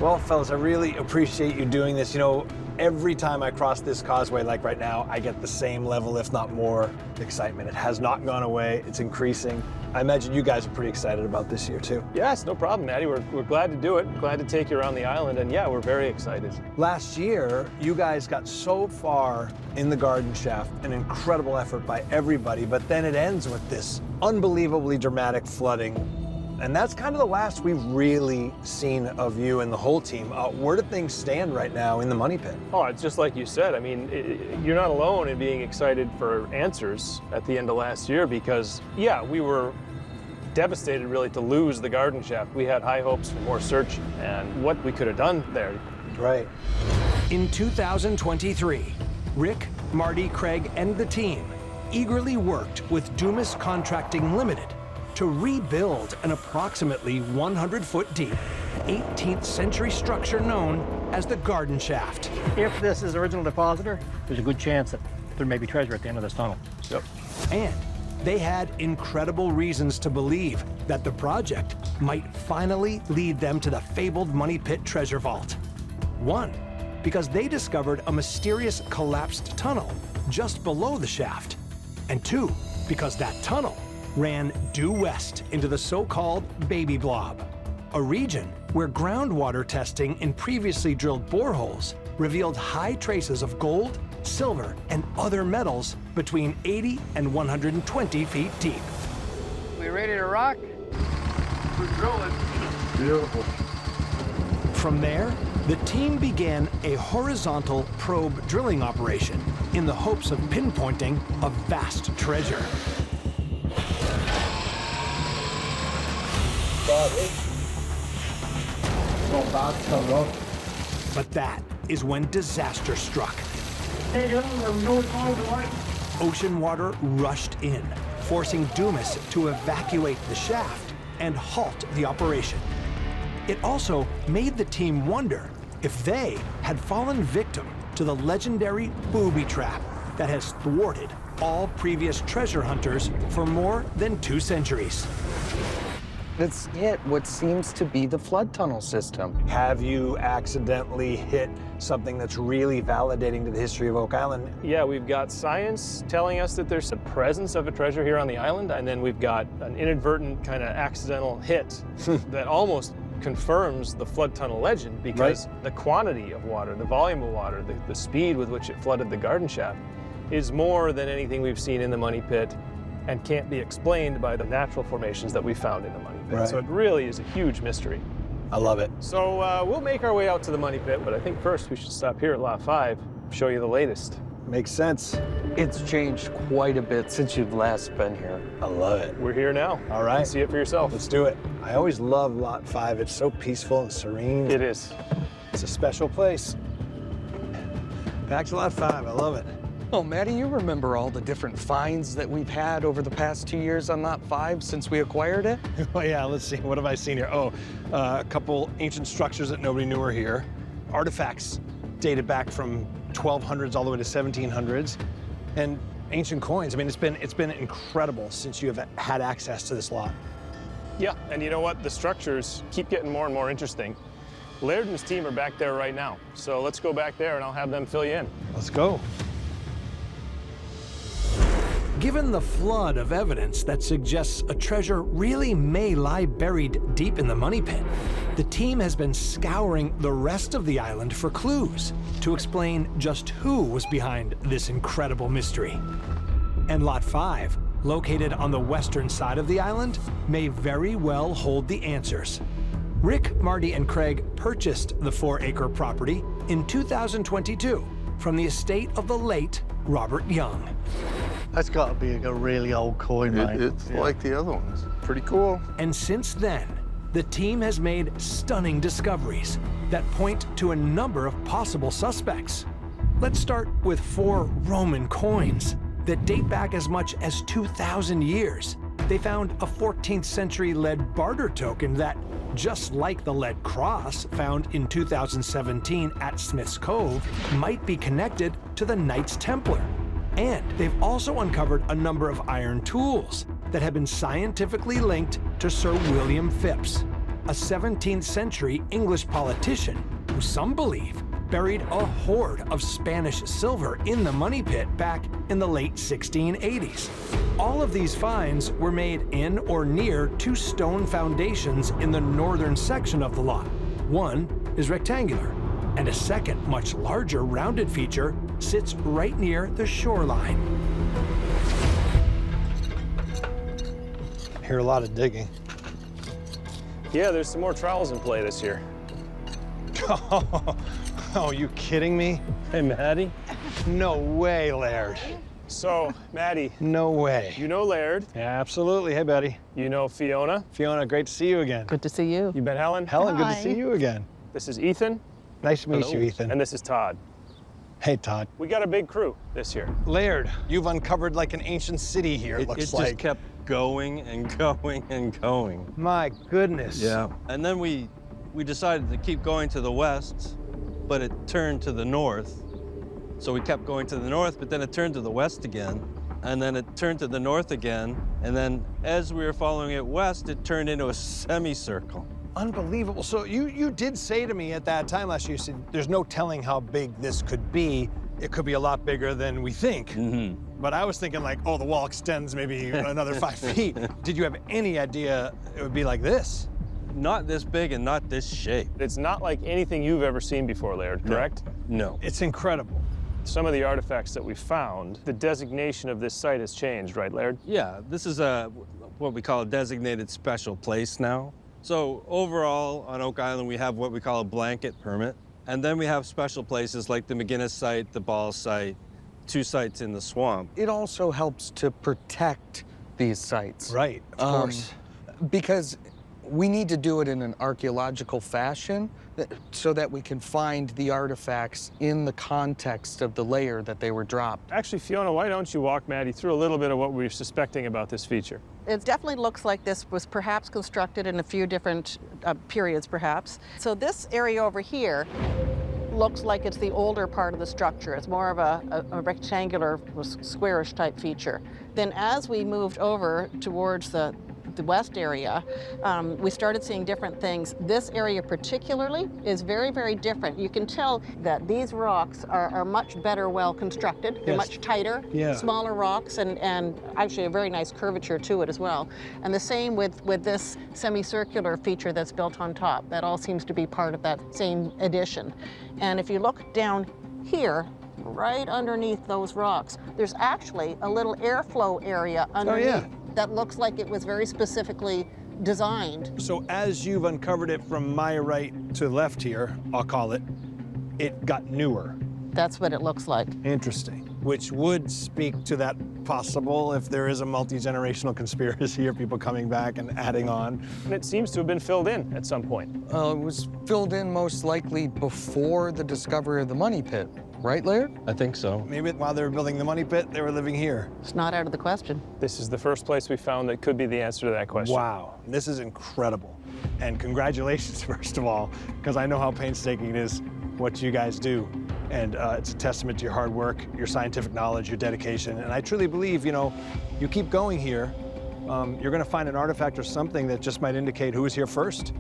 Well, fellas, I really appreciate you doing this. You know, every time I cross this causeway, like right now, I get the same level, if not more, excitement. It has not gone away. It's increasing. I imagine you guys are pretty excited about this year, too. Yes, no problem, Maddie. We're glad to do it. Glad to take you around the island. And yeah, we're very excited. Last year, you guys got so far in the garden shaft, an incredible effort by everybody, but then it ends with this unbelievably dramatic flooding. And that's kind of the last we've really seen of you and the whole team. Where do things stand right now in the money pit? Oh, it's just like you said. I mean, you're not alone in being excited for answers at the end of last year because, yeah, we were devastated really to lose the garden shaft. We had high hopes for more search and what we could have done there. Right. In 2023, Rick, Marty, Craig, and the team eagerly worked with Dumas Contracting Limited to rebuild an approximately 100-foot deep, 18th century structure known as the garden shaft. If this is the original depositor, there's a good chance that there may be treasure at the end of this tunnel. Yep. And they had incredible reasons to believe that the project might finally lead them to the fabled Money Pit treasure vault. One, because they discovered a mysterious collapsed tunnel just below the shaft. And two, because that tunnel ran due west into the so-called baby blob, a region where groundwater testing in previously drilled boreholes revealed high traces of gold, silver, and other metals between 80 and 120 feet deep. We ready to rock? We're drilling. Beautiful. From there, the team began a horizontal probe drilling operation in the hopes of pinpointing a vast treasure. But that is when disaster struck. Ocean water rushed in, forcing Dumas to evacuate the shaft and halt the operation. It also made the team wonder if they had fallen victim to the legendary booby trap that has thwarted all previous treasure hunters for more than 2 centuries. It's hit what seems to be the flood tunnel system. Have you accidentally hit something that's really validating to the history of Oak Island? Yeah, we've got science telling us that there's a presence of a treasure here on the island, and then we've got an inadvertent kind of accidental hit that almost confirms the flood tunnel legend because the quantity of water, the volume of water, the speed with which it flooded the garden shaft is more than anything we've seen in the Money Pit and can't be explained by the natural formations that we found in the Money Pit. Right. So it really is a huge mystery. I love it. So we'll make our way out to the Money Pit, but I think first we should stop here at Lot 5, show you the latest. Makes sense. It's changed quite a bit since you've last been here. I love it. We're here now. All right. See it for yourself. Let's do it. I always love Lot 5. It's so peaceful and serene. It is. It's a special place. Back to Lot 5. I love it. Oh, Maddie, you remember all the different finds that we've had over the past 2 years on Lot 5 since we acquired it? Oh, yeah, let's see. What have I seen here? Oh, a couple ancient structures that nobody knew were here. Artifacts dated back from 1200s all the way to 1700s. And ancient coins. I mean, it's been incredible since you have had access to this lot. Yeah, and you know what? The structures keep getting more and more interesting. Laird and his team are back there right now. So let's go back there and I'll have them fill you in. Let's go. Given the flood of evidence that suggests a treasure really may lie buried deep in the Money Pit, the team has been scouring the rest of the island for clues to explain just who was behind this incredible mystery. And Lot 5, located on the western side of the island, may very well hold the answers. Rick, Marty, and Craig purchased the 4-acre property in 2022 from the estate of the late Robert Young. That's got to be a really old coin, mate. It's like the other ones. Pretty cool. And since then, the team has made stunning discoveries that point to a number of possible suspects. Let's start with 4 Roman coins that date back as much as 2,000 years. They found a 14th century lead barter token that, just like the lead cross found in 2017 at Smith's Cove, might be connected to the Knights Templar. And they've also uncovered a number of iron tools that have been scientifically linked to Sir William Phipps. a 17th century English politician who some believe buried a hoard of Spanish silver in the money pit back in the late 1680s. All of these finds were made in or near two stone foundations in the northern section of the lot. One is rectangular, and a second, much larger rounded feature sits right near the shoreline. I hear a lot of digging. Yeah, there's some more trowels in play this year. Oh, you kidding me? Hey, Maddie. No way, Laird. So, Maddie. No way. You know Laird. Yeah, absolutely. Hey, Betty. You know Fiona. Fiona, great to see you again. Good to see you. You met Helen. Helen, good Hi. to see you again. This is Ethan. Nice to meet Hello. you, Ethan. And this is Todd. Hey, Todd. We got a big crew this year. Laird, you've uncovered like an ancient city here, it looks like. It just kept going and going and going. My goodness. Yeah. And then we decided to keep going to the west, but it turned to the north. So we kept going to the north, but then it turned to the west again. And then it turned to the north again. And then as we were following it west, it turned into a semicircle. Unbelievable. So you did say to me at that time last year, you said, there's no telling how big this could be. It could be a lot bigger than we think. Mm-hmm. But I was thinking like, oh, the wall extends maybe another 5 feet. Did you have any idea it would be like this? Not this big and not this shape. It's not like anything you've ever seen before, Laird, correct? No. It's incredible. Some of the artifacts that we found, the designation of this site has changed, right, Laird? Yeah, this is what we call a designated special place now. So overall, on Oak Island, we have what we call a blanket permit. And then we have special places like the McGinnis site, the Ball site, 2 sites in the swamp. It also helps to protect these sites. Right, of course. Because we need to do it in an archaeological fashion so that we can find the artifacts in the context of the layer that they were dropped. Actually, Fiona, why don't you walk Maddie through a little bit of what we're suspecting about this feature? It definitely looks like this was perhaps constructed in a few different periods, perhaps. So this area over here looks like it's the older part of the structure. It's more of a rectangular, squarish type feature. Then as we moved over towards the west area, we started seeing different things. This area particularly is very, very different. You can tell that these rocks are much better well constructed. They're much tighter, smaller rocks, and actually a very nice curvature to it as well. And the same with this semicircular feature that's built on top. That all seems to be part of that same addition. And if you look down here, right underneath those rocks, there's actually a little airflow area underneath. That looks like it was very specifically designed. So as you've uncovered it from my right to left here, I'll call it, it got newer. That's what it looks like. Interesting. Which would speak to that possible, if there is a multi-generational conspiracy or people coming back and adding on. And it seems to have been filled in at some point. It was filled in most likely before the discovery of the money pit. Right, Laird? I think so. Maybe while they were building the money pit, they were living here. It's not out of the question. This is the first place we found that could be the answer to that question. Wow, this is incredible. And congratulations, first of all, because I know how painstaking it is what you guys do. And it's a testament to your hard work, your scientific knowledge, your dedication. And I truly believe, you keep going here, you're gonna find an artifact or something that just might indicate who was here first.